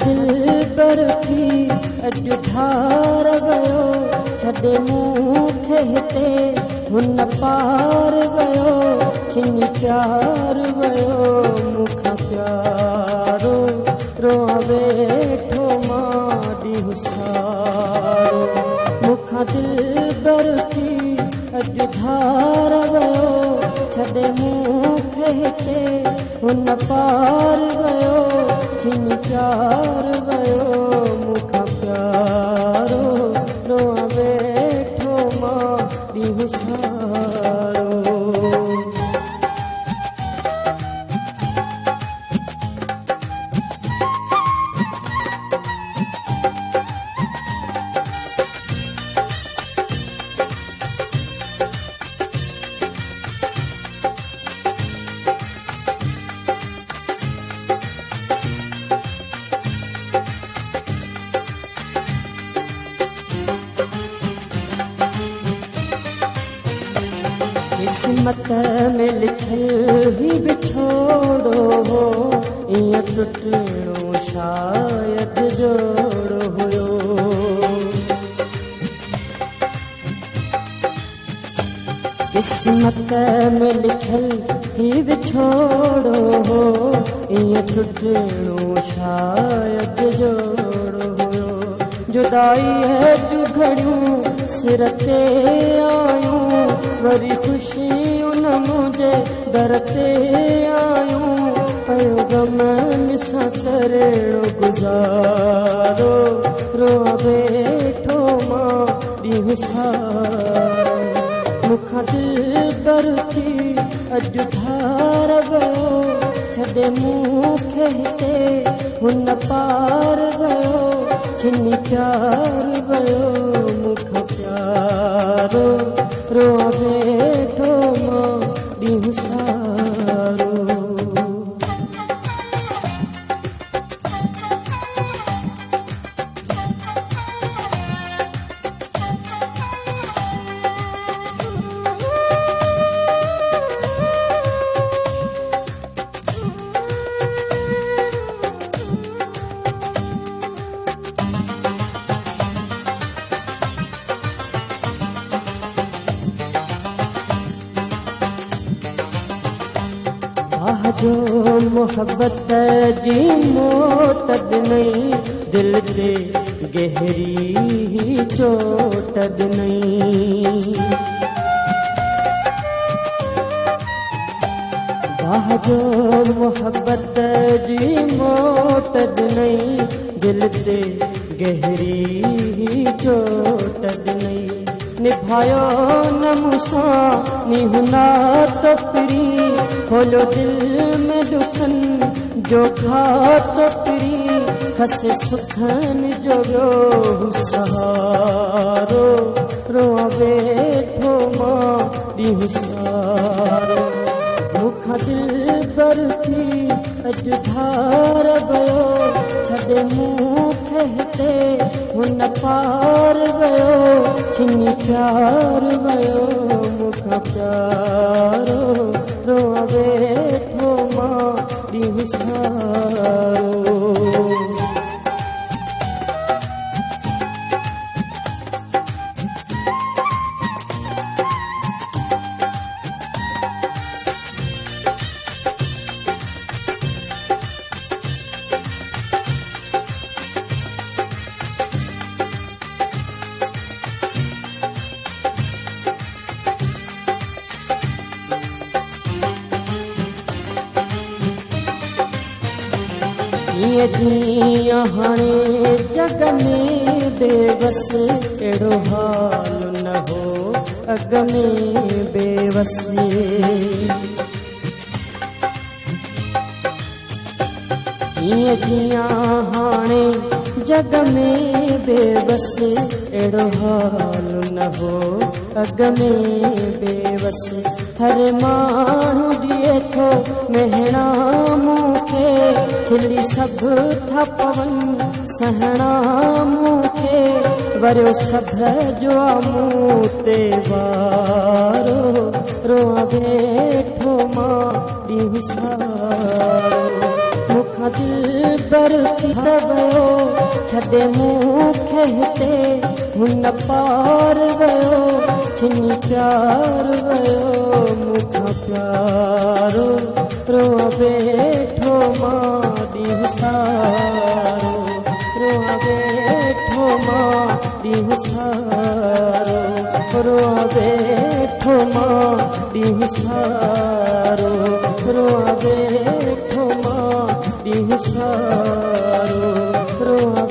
दिल पर थी अॼु ठार वियो छॾे मूंखे हिते हुन पार वियो छिनी प्यार वियो मूंखां प्यारो रोआ वेठो मां ॾींहुं सारो मूंखां दिल पर थी अॼु ठार वियो छॾे मूंखे हिते हुन पार वियो छिनी प्यार वियो मूंखां प्यारो रोआ वेठो मां ॾींहुं सारो किस्मत में लिखल ही बिछोड़ो हो ईअं टुटणो शायद जोड़ो हुयो किस्मत में लिखल ही बिछोड़ो हो ईअं टुटणो शायद जोड़ो हुयो जुदाई है जूं घड़ियूं सिर ते आयूं वरी ख़ुशियूं न मुंहिंजे दर ते आयूं पयो गमन सां करेड़ो गुज़ारो रोआ वेठो मां ॾींहुं सारो मूंखां दिल पर थी अॼु ठार वियो छॾे मूंखे हिते हुन पार वियो छिनी प्यार वियो मूंखां प्यारो रोआ वेठो मां ॾींहुं सारो जो मोहब्बत जी मोटद नहीं दिल ते गहरी चोटद नहीं जो मोहब्बत जी मोटद नहीं दिल ते गहरी चोटद नहीं निभायो न मूंसां नीहुना तो पिरी खोलो दिल में दुखन जो खातो पिरी खसे सुखन जो रो सहारो रोआ वेठो मां ॾींहुं सारो मूंखां दिल पर थी अॼु ठार वियो छॾे मूंखे हिते हुन पार वियो छिनी प्यार वियो मूंखां प्यारो रोआ वेठो मां ॾींहुं सारो जीअं हाणे जग में बेवस अहिड़ो हाल न हो अग में बेवसी जीअं हाणे जग में बेवस अहिड़ो हाल न हो अग में बेवस हर माण्हू ॾिए थो मेहणा मूंखे खिली सभु था पवनि सहणा मूंखे वरियो सभु जो मूं ते वारो रोआ वेठो मां ॾींहुं सारो दिल बर थी वयो छॾे मूंखे हिते हुन पार वयो छिनी प्यार वयो मूंखां प्यारो रोआ वेठो मां ॾींहुं सारो रोआ वेठो मां ॾींहुं सारो रोआ वेठो मां ॾींहुं सारो रोआ वेठो मां ॾींहुं सारो रोआ